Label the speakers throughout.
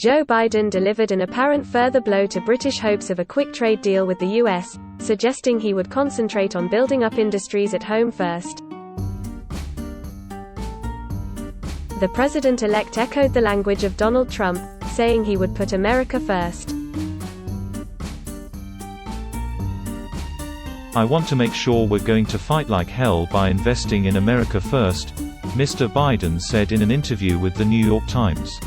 Speaker 1: Joe Biden delivered an apparent further blow to British hopes of a quick trade deal with the US, suggesting he would concentrate on building up industries at home first. The president-elect echoed the language of Donald Trump, saying he would put America first.
Speaker 2: "I want to make sure we're going to fight like hell by investing in America first," Mr. Biden said in an interview with the New York Times.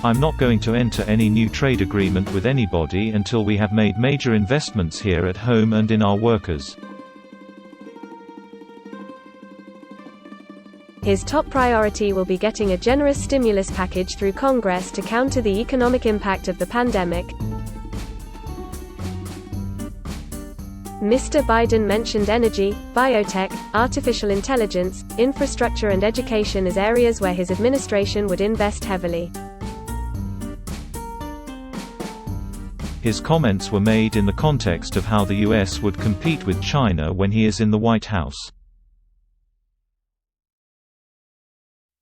Speaker 2: "I'm not going to enter any new trade agreement with anybody until we have made major investments here at home and in our workers."
Speaker 1: His top priority will be getting a generous stimulus package through Congress to counter the economic impact of the pandemic. Mr. Biden mentioned energy, biotech, artificial intelligence, infrastructure and education as areas where his administration would invest heavily.
Speaker 2: His comments were made in the context of how the US would compete with China when he is in the White House.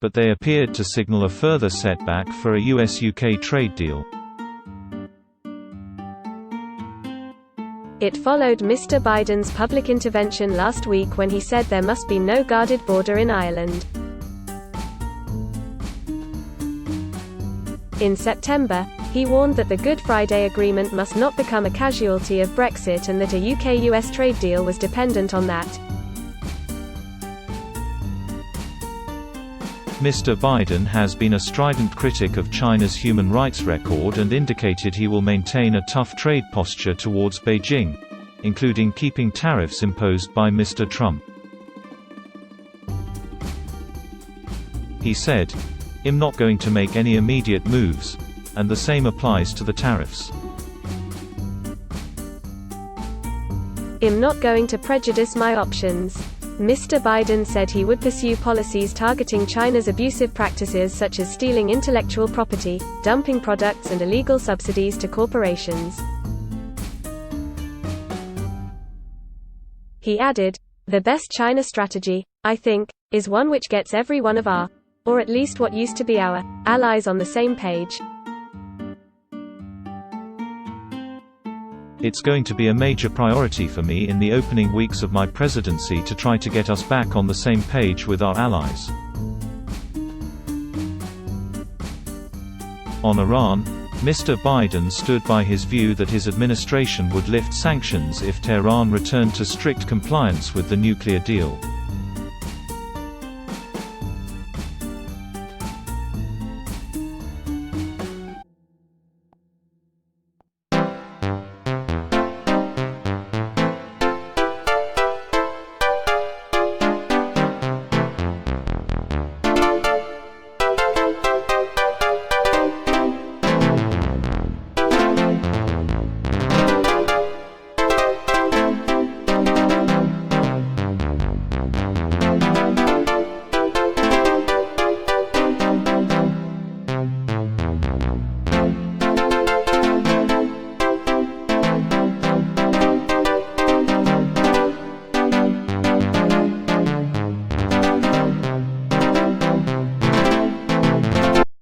Speaker 2: But they appeared to signal a further setback for a US-UK trade deal.
Speaker 1: It followed Mr. Biden's public intervention last week when he said there must be no guarded border in Ireland. In September, he warned that the Good Friday Agreement must not become a casualty of Brexit and that a UK-US trade deal was dependent on that.
Speaker 2: Mr. Biden has been a strident critic of China's human rights record and indicated he will maintain a tough trade posture towards Beijing, including keeping tariffs imposed by Mr. Trump. He said, "I'm not going to make any immediate moves," and the same applies to the tariffs.
Speaker 1: "I'm not going to prejudice my options." Mr. Biden said he would pursue policies targeting China's abusive practices such as stealing intellectual property, dumping products and illegal subsidies to corporations. He added, "The best China strategy, I think, is one which gets every one of our, or at least what used to be our, allies on the same page."
Speaker 2: "It's going to be a major priority for me in the opening weeks of my presidency to try to get us back on the same page with our allies." On Iran, Mr. Biden stood by his view that his administration would lift sanctions if Tehran returned to strict compliance with the nuclear deal.